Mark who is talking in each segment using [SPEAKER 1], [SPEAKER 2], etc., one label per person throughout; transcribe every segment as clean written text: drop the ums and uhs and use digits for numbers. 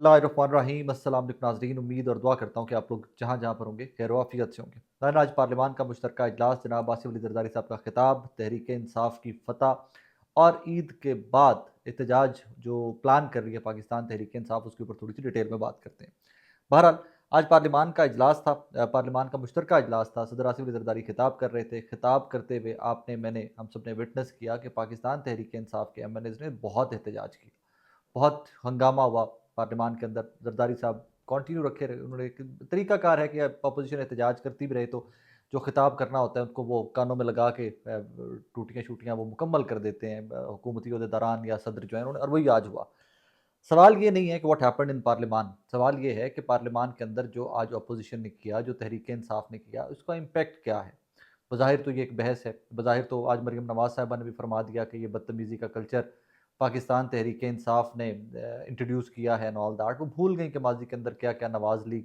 [SPEAKER 1] बिस्मिल्लाहिर्रहमानिर्रहीम। अस्सलाम वालेकुम नाज़रीन, उम्मीद और दुआ करता हूँ कि आप लोग जहाँ जहाँ पर होंगे खैर आफियत से होंगे। नाज़रीन, आज पार्लियामान का मुश्तरका इजलास जनाब आसिफ अली ज़रदारी साहब का खिताब, तहरीक इंसाफ की फ़तह और ईद के बाद एहतजाज जो प्लान कर रही है पाकिस्तान तहरीक इंसाफ, उसके ऊपर थोड़ी सी डिटेल में बात करते हैं। बहरहाल, आज पार्लियामान का इजलास था, पार्लियामान का मुश्तरका इजलास था। सदर आसिफ अली ज़रदारी खिताब कर रहे थे। खिताब करते हुए आपने मैंने हम सब ने विटनेस किया कि पाकिस्तान तहरीक इंसाफ के MNAs ने बहुत एहतजाज किया, बहुत हंगामा हुआ पार्लियामान के अंदर। जरदारी साहब कंटिन्यू रखे रहे, उन्होंने एक तरीकाकार है कि अपोजिशन एहतजाज करती भी रहे तो जो खिताब करना होता है उनको वो कानों में लगा के टूटियाँ शूटियाँ वो मुकम्मल कर देते हैं हुकूमती अहदेदारान या सदर जो है उन्होंने, और वही आज हुआ। सवाल ये नहीं है कि व्हाट हैपेंड इन पार्लियामान, सवाल ये है कि पार्लियामान के अंदर जो आज अपोजिशन ने किया, जो तहरीक इंसाफ ने किया, उसका इम्पैक्ट क्या है। बज़ाहिर तो ये एक बहस है, बज़ाहिर तो आज मरीम नवाज़ साहिबा ने भी फरमा दिया कि ये बदतमीज़ी का कल्चर पाकिस्तान तहरीक इंसाफ ने इंट्रोड्यूस किया है एंड ऑल दैट। वो भूल गई कि माजी के अंदर क्या क्या नवाज़ लीग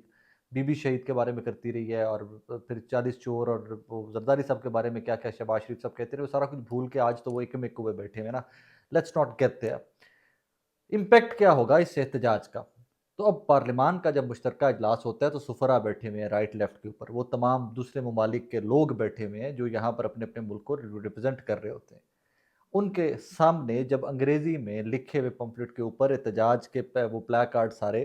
[SPEAKER 1] बीबी शहीद के बारे में करती रही है, और फिर 40 चोर और वो जरदारी साहब के बारे में क्या क्या शहबाज शरीफ साहब कहते रहे, वो सारा कुछ भूल के आज तो वो एक में हुए बैठे हुए ना। Let's not get there. Impact क्या होगा इस एहतजाज का। तो अब पार्लियामान का जब मुश्तरका इजलास होता है तो सुफरा बैठे हुए हैं राइट लेफ्ट के ऊपर, वो तमाम दूसरे ममालिक के लोग बैठे हुए हैं जो यहाँ पर अपने अपने मुल्क को रिप्रेजेंट कर रहे होते हैं। उनके सामने जब अंग्रेजी में लिखे हुए पंफलेट के ऊपर एहतजाज के वो प्ले कार्ड सारे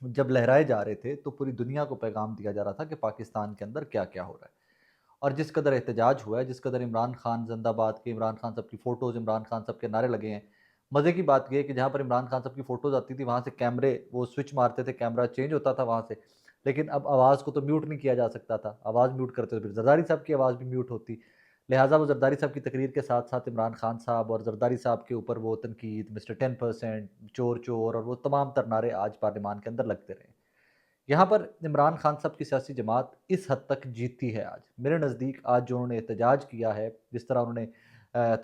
[SPEAKER 1] जब लहराए जा रहे थे तो पूरी दुनिया को पैगाम दिया जा रहा था कि पाकिस्तान के अंदर क्या क्या हो रहा है। और जिस कदर एहतजाज हुआ है, जिस कदर इमरान खान जिंदाबाद के, इमरान खान साहब की फ़ोटोज़, इमरान खान साहब के नारे लगे हैं। मज़े की बात ये है कि जहाँ पर इमरान खान साहब की फ़ोटोज़ आती थी वहाँ से कैमरे वो स्विच मारते थे, कैमरा चेंज होता था वहाँ से। लेकिन अब आवाज़ को तो म्यूट नहीं किया जा सकता था, आवाज़ म्यूट करते थे फिर ज़रदारी साहब की आवाज़ भी म्यूट होती। लिहाजा वो ज़रदारी साहब की तकरीर के साथ साथ इमरान खान साहब और ज़रदारी साहब के ऊपर वो तनकीद, मिस्टर 10%, चोर चोर और वो तमाम तर नारे आज पार्लियामान के अंदर लगते रहे। यहाँ पर इमरान खान साहब की सियासी जमात इस हद तक जीती है आज। मेरे नज़दीक आज जो उन्होंने एहतजाज किया है, जिस तरह उन्होंने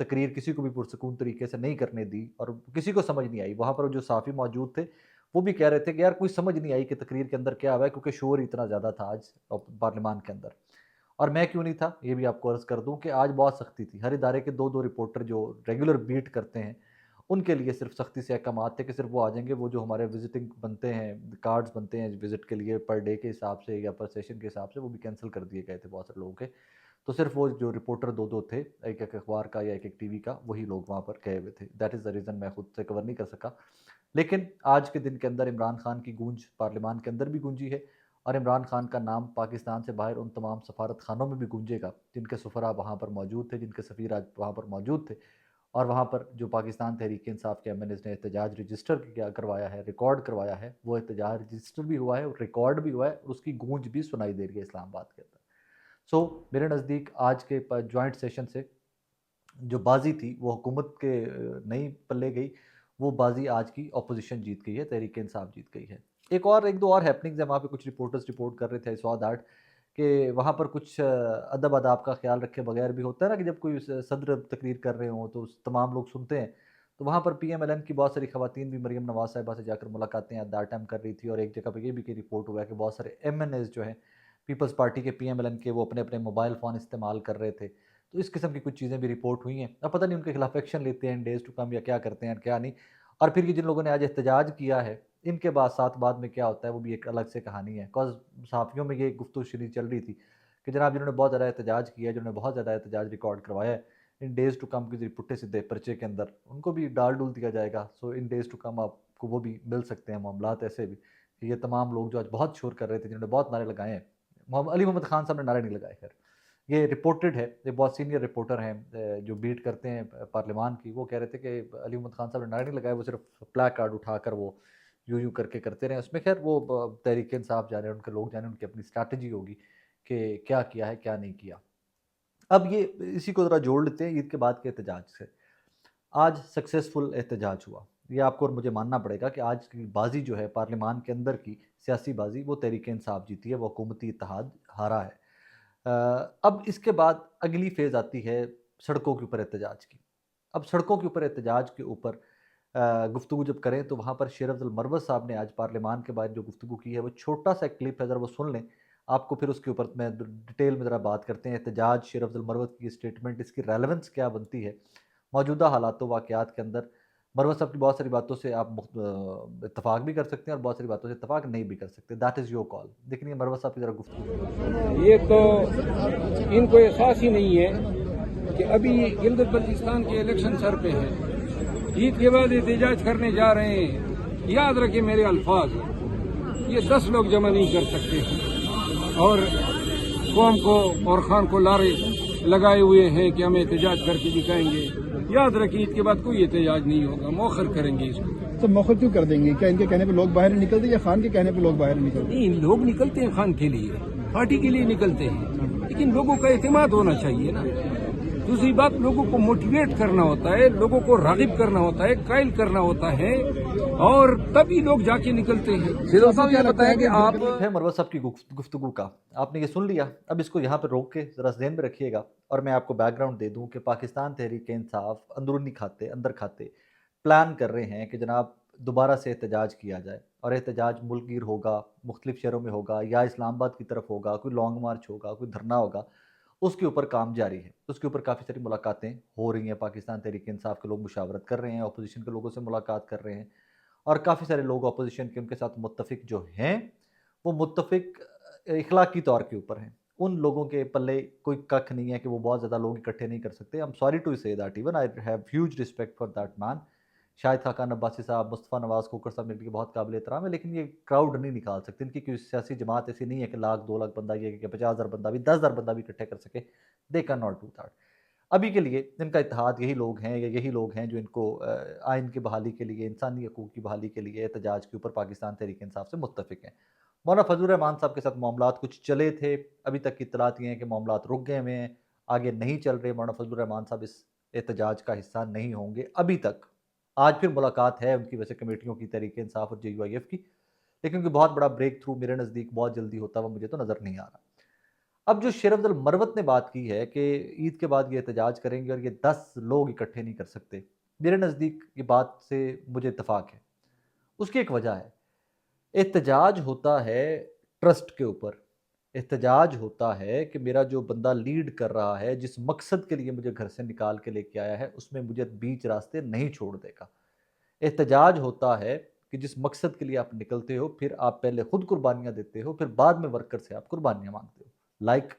[SPEAKER 1] तकरीर किसी को भी पुरसकून तरीके से नहीं करने दी और किसी को समझ नहीं आई। वहाँ पर जो सहाफ़ी मौजूद थे, वो भी कह रहे थे कि यार कोई समझ नहीं आई कि तकरीर के अंदर क्या हुआ है, क्योंकि शोर इतना ज़्यादा था आज पार्लियामान के अंदर। और मैं क्यों नहीं था, ये भी आपको अर्ज़ कर दूँ कि आज बहुत सख्ती थी। हर इदारे के 2-2 रिपोर्टर जो रेगुलर बीट करते हैं, उनके लिए सिर्फ़ सख्ती से अहकामात थे कि सिर्फ़ वो आ जाएँगे, वो जो हमारे विज़िटिंग बनते हैं, कार्ड्स बनते हैं विज़िट के लिए पर डे के हिसाब से या पर सेशन के हिसाब से, वो भी कैंसल कर दिए गए थे बहुत सारे लोगों के। तो सिर्फ़ वो जो रिपोर्टर 2-2 थे, एक-एक अखबार का या एक-एक टीवी का, वही लोग वहाँ पर गए हुए थे। दैट इज़ द रीज़न मैं खुद से कवर नहीं कर सका। लेकिन आज के दिन के अंदर इमरान खान की गूंज पार्लियामान के अंदर भी गूंजी है, और इमरान खान का नाम पाकिस्तान से बाहर उन तमाम सफारत खानों में भी गूंजेगा जिनके सफरा वहाँ पर मौजूद थे, जिनके सफ़ीर आज वहाँ पर मौजूद थे। और वहाँ पर जो पाकिस्तान तहरीक इंसाफ के MNAs ने एहतजाज रजिस्टर किया करवाया है, रिकॉर्ड करवाया है, वो एहतजाज रजिस्टर भी हुआ है, रिकॉर्ड भी हुआ है, और उसकी गूंज भी सुनाई दे रही है इस्लामाबाद के अंदर। मेरे नज़दीक आज के जॉइंट सेशन से जो बाजी थी वो हुकूमत के नहीं पल्ले गई, वो बाजी आज की अपोजिशन जीत गई है, तहरीक इंसाफ जीत गई है। एक दो और हैपनिंग्स है वहाँ पे, कुछ रिपोर्टर्स रिपोर्ट कर रहे थे, आई सॉ दैट कि वहाँ पर कुछ अदब आदाब का ख्याल रखे बगैर भी होता है ना कि जब कोई सदर तकरीर कर रहे हों तो तमाम लोग सुनते हैं। तो वहाँ पर PMLN की बहुत सारी खवातीन भी मरीम नवाज साहिबा से जाकर मुलाकातें एट दैट टाइम कर रही थी, और एक जगह पे ये भी कि रिपोर्ट हुआ है कि बहुत सारे MNAs जो हैं पीपल्स पार्टी के PMLN के, वो अपने अपने मोबाइल फ़ोन इस्तेमाल कर रहे थे। तो इस किस्म की कुछ चीज़ें भी रिपोर्ट हुई हैं। अब पता नहीं उनके खिलाफ एक्शन लेते हैं इन डेज़ टू कम या क्या करते हैं क्या नहीं। और फिर ये जिन लोगों ने आज एहतजाज किया है, इनके बाद साथ बाद में क्या होता है वो भी एक अलग से कहानी है। बिकॉज़ सहाफ़ियों में ये गुफ्तगू चल रही थी कि जनाब जिन्होंने बहुत ज़्यादा एहतजाज किया है, जिन्होंने बहुत ज़्यादा एहतजाज रिकॉर्ड करवाया है, इन डेज़ टू कम किसी पुट्ठे सीधे पर्चे के अंदर उनको भी डाल-डूल दिया जाएगा। सो इन डेज़ टू कम आपको वो भी मिल सकते हैं मामलात ऐसे भी कि ये तमाम लोग जो आज बहुत शोर कर रहे थे, जिन्होंने बहुत नारे लगाए हैं। अली मोहम्मद खान साहब ने नारे नहीं लगाए खैर। ये रिपोर्टेड है, ये बहुत सीनियर रिपोर्टर हैं जो बीट करते हैं पार्लियामान की, वो कह रहे थे कि अली मोहम्मद खान साहब ने नारे नहीं लगाए, वो सिर्फ प्ले कार्ड उठाकर वो यूँ-यूँ करके करते रहे। उसमें खैर वो तहरीक इंसाफ जाने, उनके लोग जाने, उनकी अपनी स्ट्रैटेजी होगी कि क्या किया है, क्या नहीं किया। अब ये इसी को ज़रा जोड़ लेते हैं ईद के बाद के एहतजाज से। आज सक्सेसफुल एहतजाज हुआ। ये आपको और मुझे मानना पड़ेगा कि आज की बाज़ी जो है पार्लियामान के अंदर की सियासी बाज़ी, वो तहरीक इंसाफ जीती है, वो हुकूमती इत्तेहाद हारा है। अब इसके बाद अगली फ़ेज़ आती है सड़कों के ऊपर एहतजाज की। अब सड़कों के ऊपर एहतजाज के ऊपर गुफ्तगू जब करें तो वहाँ पर शेर अफ़ज़ल मरवत साहब ने आज पार्लियामान के बाद जो गुफ्तगू की है, वो छोटा-सा क्लिप है, ज़रा वो सुन लें। आपको फिर उसके ऊपर मैं डिटेल में ज़रा बात करते हैं। एहतजाज, शेर अफ़ज़ल मरवत की स्टेटमेंट, इसकी रेलेवेंस क्या बनती है मौजूदा हालात व वाक़यात के अंदर। मरवत साहब की बहुत सारी बातों से आप इत्तेफाक भी कर सकते हैं और बहुत सारी बातों से इत्तेफाक नहीं भी कर सकते, दैट इज़ योर कॉल। लेकिन ये मरवत साहब की ज़रा गुफ्तगू।
[SPEAKER 2] ये तो इनको एहसास ही नहीं है कि अभी गिलगित बल्तिस्तान के इलेक्शन सर पे है, ईद के बाद एहतजाज करने जा रहे हैं। याद रखें मेरे अल्फाज, ये 10 लोग जमा नहीं कर सकते और कौम को और खान को लारे लगाए हुए हैं कि हम एहतजाज करके दिखाएंगे। याद रखिए ईद के बाद कोई एहतजाज नहीं होगा, मौखर करेंगे इसको।
[SPEAKER 3] तो मौखर क्यों कर देंगे? क्या इनके कहने पे लोग बाहर नहीं निकलते या खान के कहने पे लोग बाहर नहीं निकलते?
[SPEAKER 2] नहीं, लोग निकलते हैं खान के लिए, पार्टी के लिए निकलते हैं, लेकिन लोगों का एतमाद होना चाहिए ना। दूसरी बात, लोगों को मोटिवेट करना होता है, लोगों को रागिब करना होता है, कायल करना होता है, और तभी लोग जाके निकलते हैं।
[SPEAKER 1] सिरो साहब ये बताया कि आप है मरवत साहब की गुफ्तगू का आपने ये सुन लिया। अब इसको यहाँ पर रोक के जरा ज़हन में रखिएगा और मैं आपको बैकग्राउंड दे दूँ कि पाकिस्तान तहरीक इंसाफ अंदरूनी खाते अंदर खाते प्लान कर रहे हैं कि जनाब दोबारा से एहतजाज किया जाए, और एहतजाज मुल्कगीर होगा, मुख्तलिफ शहरों में होगा या इस्लामाबाद की तरफ होगा, कोई लॉन्ग मार्च होगा, कोई धरना होगा, उसके ऊपर काम जारी है। उसके ऊपर काफ़ी सारी मुलाकातें हो रही हैं, पाकिस्तान तहरीक इंसाफ के लोग मुशावरत कर रहे हैं, अपोजिशन के लोगों से मुलाकात कर रहे हैं, और काफ़ी सारे लोग अपोजिशन के उनके साथ मुत्तफिक जो हैं वो मुत्तफिक इखलाकी तौर के ऊपर हैं। उन लोगों के पल्ले कोई कख नहीं है कि वो बहुत ज़्यादा लोग इकट्ठे नहीं कर सकते। I am sorry to say that, even I have huge respect for that man. Shahid Khaqan Abbasi साहब, मुस्तफ़ा नवाज़ खोखर साहब, मेरे लिए बहुत काबिल एहतराम है, लेकिन ये क्राउड नहीं निकाल सकते। इनकी कोई सियासी जमात ऐसी नहीं है कि लाख 2 लाख बंदा, ये कि 50,000 बंदा भी, 10,000 बंदा भी इकट्ठे कर सके। दे कैन नॉट डू दैट। अभी के लिए इनका इत्तेहाद यही लोग हैं, या यही लोग हैं जो इनको आइन की बहाली के लिए, इंसानी हकूक़ की बहाली के लिए एहतजाज के ऊपर पाकिस्तान तहरीक इंसाफ से मुत्तफिक हैं। मौलाना फजलुर रहमान साहब के साथ मामलात कुछ चले थे, अभी तक की इत्तलात ये हैं कि मामलात रुक गए हुए हैं, आगे नहीं चल रहे। मौलाना फजलुर रहमान साहब इस एहतजाज का हिस्सा नहीं होंगे अभी तक। आज फिर मुलाकात है उनकी वैसे कमेटियों की, तहरीक इंसाफ और JUIF की, लेकिन कोई बहुत बड़ा ब्रेक थ्रू मेरे नज़दीक बहुत जल्दी होता हुआ मुझे तो नज़र नहीं आ रहा। अब जो शेर अफजल मरवत ने बात की है कि ईद के बाद ये एहतजाज करेंगे और ये 10 लोग इकट्ठे नहीं कर सकते, मेरे नज़दीक ये बात से मुझे इत्तफाक है। उसकी एक वजह है, एहतजाज होता है ट्रस्ट के ऊपर। एहतजाज होता है कि मेरा जो बंदा लीड कर रहा है, जिस मकसद के लिए मुझे घर से निकाल के लेके आया है, उसमें मुझे बीच रास्ते नहीं छोड़ देगा। एहतजाज होता है कि जिस मकसद के लिए आप निकलते हो, फिर आप पहले खुद कुर्बानियाँ देते हो, फिर बाद में वर्कर से आप कुर्बानियाँ मांगते हो। लाइक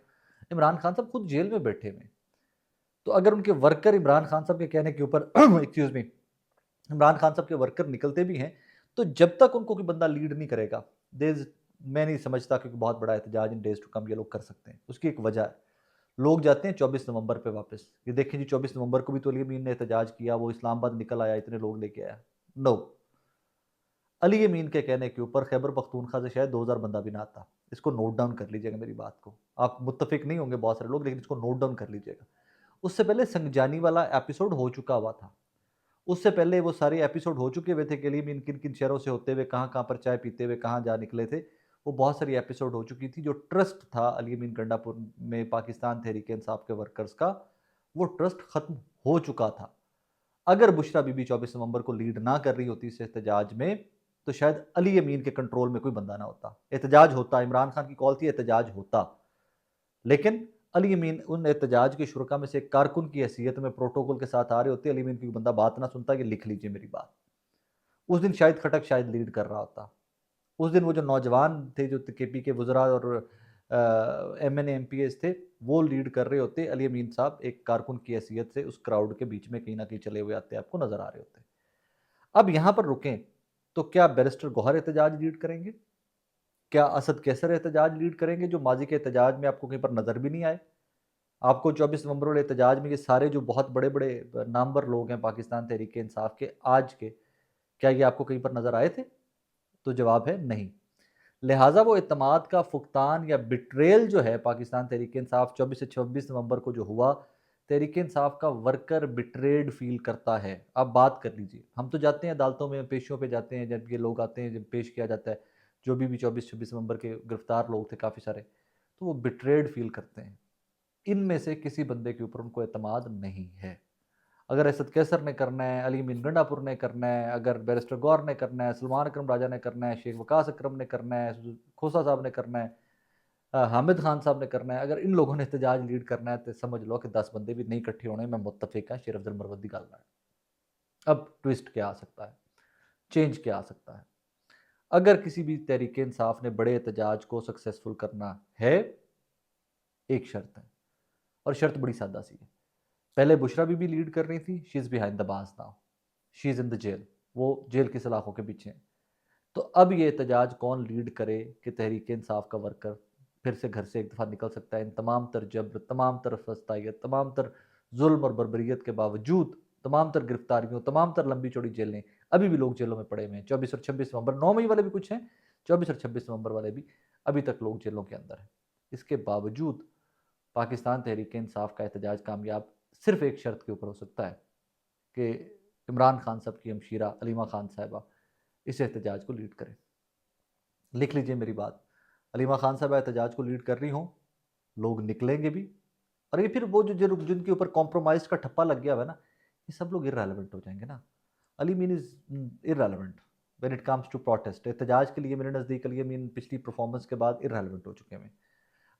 [SPEAKER 1] इमरान खान साहब खुद जेल में बैठे हुए, तो अगर उनके वर्कर इमरान खान साहब के कहने के ऊपर एक्सक्यूज मी, इमरान खान साहब के वर्कर निकलते भी हैं, तो जब तक उनको कोई बंदा लीड नहीं करेगा, देयर मैं नहीं समझता कि बहुत बड़ा एहतजाज इन डेज टू कम ये लोग कर सकते हैं। उसकी एक वजह है, लोग जाते हैं 24 नवंबर पे वापस। ये देखें जी, 24 नवंबर को भी तो अली अमीन ने एहतजाज किया, वो इस्लामाबाद निकल आया, इतने लोग लेके आया। नो, अली अमीन के कहने के ऊपर खैबर पख्तूनख्वा से शायद 2000 बंदा भी ना आता। इसको नोट डाउन कर लीजिएगा मेरी बात को। आप मुत्तफिक नहीं होंगे बहुत सारे लोग, लेकिन इसको नोट डाउन कर लीजिएगा। उससे पहले संगजानी वाला एपिसोड हो चुका हुआ था, उससे पहले वो सारे एपिसोड हो चुके हुए थे कि अली अमीन किन किन शहरों से होते हुए कहाँ कहाँ पर चाय पीते हुए कहाँ जा निकले थे। वो बहुत सारी एपिसोड हो चुकी थी। जो ट्रस्ट था अली अमीन गंडापुर में पाकिस्तान तहरीक इंसाफ के वर्कर्स का, वो ट्रस्ट ख़त्म हो चुका था। अगर बुशरा बीबी 24 नवंबर को लीड ना कर रही होती इस एहतजाज में, तो शायद अली अमीन के कंट्रोल में कोई बंदा ना होता। एहतजाज होता, इमरान खान की कॉल थी, एहतजाज होता, लेकिन अली अमीन उन एहतजाज के शुरका में से एक कारकुन की हैसियत में प्रोटोकॉल के साथ आ रहे होते। अली अमीन की बंदा बात ना सुनता कि लिख लीजिए मेरी बात। उस दिन शाहिद खटक शायद लीड कर रहा होता। उस दिन वो जो नौजवान थे जो KP के वज़रा और MNA MPs थे, वो लीड कर रहे होते। अली अमीन साहब एक कारकुन की हैसियत से उस क्राउड के बीच में कहीं ना कहीं चले हुए आते, आपको नजर आ रहे होते। अब यहाँ पर रुकें, तो क्या बैरिस्टर गौहर एहतजाज लीड करेंगे? क्या असद कैसर एहतजाज लीड करेंगे, जो माजी के एहतजाज में आपको कहीं पर नज़र भी नहीं आए? आपको 24 नवंबर वाले एहतजाज में ये सारे जो बहुत बड़े बड़े नामवर लोग हैं पाकिस्तान तहरीक इंसाफ के आज के, क्या ये आपको कहीं पर नज़र आए थे? तो जवाब है नहीं। लिहाजा वो एतमाद का फुकतान या बिट्रेल जो है पाकिस्तान तहरीक इंसाफ 24 से 26 नवंबर को जो हुआ, तहरीक इंसाफ का वर्कर बिट्रेड फील करता है। आप बात कर लीजिए, हम तो जाते हैं अदालतों में, पेशियों पे जाते हैं, जब ये लोग आते हैं, जब पेश किया जाता है जो भी 24-26 नवंबर के गिरफ्तार लोग थे काफ़ी सारे, तो वो बिट्रेड फील करते हैं। इनमें से किसी बंदे के ऊपर उनको एतमाद नहीं है। अगर असद कैसर ने करना है, अली अमीन गंडापुर ने करना है, अगर बैरिस्टर गौर ने करना है, सलमान अकरम राजा ने करना है, शेख वकास अकरम ने करना है, खोसा साहब ने करना है, हामिद खान साहब ने करना है, अगर इन लोगों ने एहतजाज लीड करना है, तो समझ लो कि 10 बंदे भी नहीं इकट्ठे होने में मुत्तफिक हैं शेर अफजल मरवत की गल नाल। अब ट्विस्ट क्या आ सकता है, चेंज क्या आ सकता है? अगर किसी भी तहरीक इंसाफ ने बड़े एहतजाज को सक्सेसफुल करना है, एक शर्त है, और शर्त बड़ी सादा सी है। पहले बुशरा बीबी लीड कर रही थी, she is behind the bars now, she is in the jail, वो जेल की सलाखों के पीछे हैं। तो अब ये एहतजाज कौन लीड करे कि तहरीक इंसाफ का वर्कर फिर से घर से एक दफ़ा निकल सकता है इन तमाम तर जब्र, तमाम तर फस्तायत, तमाम तर जुल्म और बर्बरियत के बावजूद, तमाम तर गिरफ्तारियों, तमाम तर लंबी चौड़ी जेलें, अभी भी लोग जेलों में पड़े हुए हैं। 24 और 26 नवंबर, 9 मई वाले भी कुछ हैं, 24 और 26 नवंबर वाले भी अभी तक लोग जेलों के अंदर हैं। इसके बावजूद पाकिस्तान तहरीक इंसाफ का एहतजाज कामयाब सिर्फ एक शर्त के ऊपर हो सकता है कि इमरान खान साहब की हमशीरा अलीमा खान साहिबा इस एहतजाज को लीड करें। लिख लीजिए मेरी बात, अलीमा खान साहबा एहतजाज को लीड कर रही हों, लोग निकलेंगे भी, और ये फिर वो जो जिनके ऊपर कॉम्प्रोमाइज़ का ठप्पा लग गया हुआ है ना, ये सब लोग इर्रेलेवेंट हो जाएंगे ना। Ali Amin is irrelevant when it comes to protest. एहतजाज के लिए मेरे नज़दीक अली मीन पिछली परफॉर्मेंस के बाद इर्रेलेवेंट हो चुके हैं।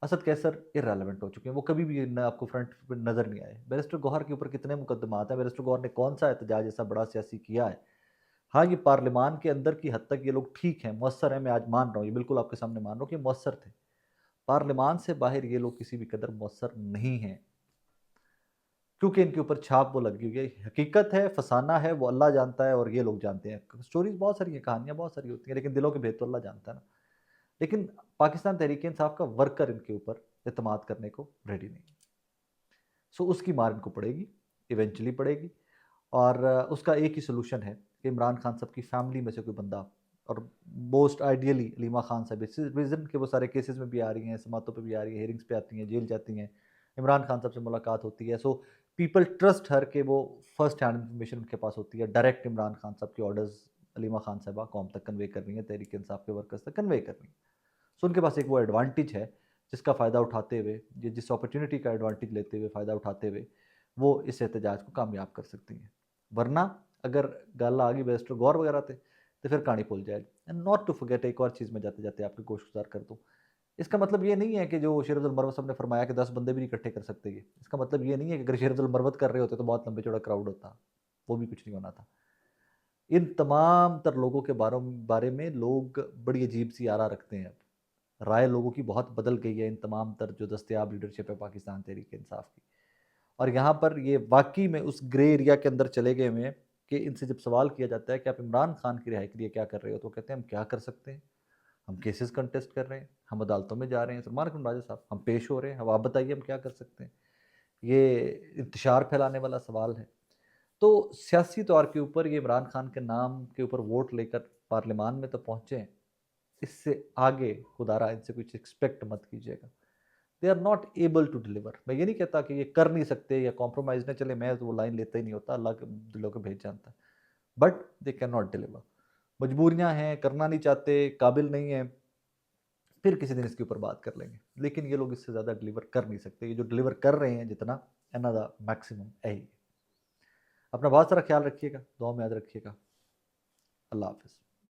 [SPEAKER 1] असद कैसर इर्रेलेवेंट हो चुके हैं, वो कभी भी न आपको फ्रंट पे नज़र नहीं आए। बैरिस्टर गौहर के ऊपर कितने मुकदमात हैं, बैरिस्टर गौहर ने कौन सा एहतजाज ऐसा बड़ा सियासी किया है? हाँ, ये पार्लियामान के अंदर की हद तक ये लोग ठीक हैं, मौसर हैं, मैं आज मान रहा हूँ, ये बिल्कुल आपके सामने मान रहा हूँ कि मौसर थे। पार्लियामान से बाहर ये लोग किसी भी कदर मौसर नहीं हैं, क्योंकि इनके ऊपर छाप वो लगी हुई है। हकीकत है, फसाना है, वो अल्लाह जानता है और ये लोग जानते हैं। स्टोरीज बहुत सारी हैं, कहानियाँ बहुत सारी होती हैं, लेकिन दिलों के भेद तो अल्लाह जानता है ना। लेकिन पाकिस्तान तहरीक इंसाफ का वर्कर इनके ऊपर एतमाद करने को रेडी नहीं। सो उसकी मार इनको पड़ेगी, इवेंचुअली पड़ेगी, और उसका एक ही सोल्यूशन है कि इमरान खान साहब की फैमिली में से कोई बंदा, और मोस्ट आइडियली अलीमा खान साहब, इस रीज़न के वो सारे केसेस में भी आ रही हैं, समातों पे भी आ रही है, हेयरिंग्स पे आती हैं, जेल जाती हैं, इमरान खान साहब से मुलाकात होती है। सो पीपल ट्रस्ट हर कि वो फर्स्ट हैंड इन्फॉर्मेशन उनके पास होती है, डायरेक्ट इमरान खान साहब के ऑर्डर्स अलीमा खान साहबा कौम तक कन्वे कर रही हैं, तहरीक इंसाफ के वर्कर्स तक कन्वे कर रही हैं। सो उनके पास एक वो एडवांटेज है जिसका फ़ायदा उठाते हुए, जिस अपॉर्चुनिटी का एडवांटेज लेते हुए, फ़ायदा उठाते हुए, वो इस एहतजाज को कामयाब कर सकती हैं। वरना अगर गल आ गई बैरिस्टर गौर वगैरह थे, तो फिर कहानी भूल जाएगी। एंड नॉट टू फॉरगेट, एक और चीज़ मैं जाते जाते आपकी गोशगुजार कर दूँ, इसका मतलब ये नहीं है कि जो शेर अब्दुल मरवत साहब ने फरमाया कि 10 बंदे भी नहीं इकट्ठे कर सकते ये, इसका मतलब ये नहीं है कि अगर शेर अब्दुल मरवत कर रहे होते तो बहुत लंबे चौड़ा क्राउड होता, वो भी कुछ नहीं होना था। इन तमाम तर लोगों के बारे में लोग बड़ी अजीब सी आरा रखते हैं। अब राय लोगों की बहुत बदल गई है इन तमाम तर जो दस्तयाब लीडरशिप है पाकिस्तान तहरीक इंसाफ की। और यहाँ पर ये वाकई में उस ग्रे एरिया के अंदर चले गए हुए हैं कि इनसे जब सवाल किया जाता है कि आप इमरान खान की रिहाई के लिए क्या कर रहे हो, तो कहते हैं हम क्या कर सकते हैं, हम केसेस कंटेस्ट कर रहे हैं, हम अदालतों में जा रहे हैं, सलमान अकरम राजा साहब हम पेश हो रहे हैं, अब आप बताइए हम क्या कर सकते हैं। ये इंतशार फैलाने वाला सवाल है। तो सियासी तौर के ऊपर ये इमरान खान के नाम के ऊपर वोट लेकर पार्लियामान में तो पहुँचे हैं, इससे आगे खुदारा इनसे कुछ एक्सपेक्ट मत कीजिएगा। They are not able to deliver. मैं ये नहीं कहता कि ये कर नहीं सकते या कॉम्प्रोमाइज़ न चले, मैं तो वो लाइन लेता ही नहीं होता, अल्लाह के दिलों को भेज जानता है, but they can not deliver. मजबूरियां हैं, करना नहीं चाहते, काबिल नहीं है, फिर किसी दिन इसके ऊपर बात कर लेंगे। लेकिन ये लोग इससे ज़्यादा डिलीवर कर नहीं सकते, ये जो डिलीवर कर रहे हैं जितना, एना द मैक्सिमम है ही। अपना बहुत सारा ख्याल रखिएगा, दुआ में याद रखिएगा। अल्लाह हाफिज़।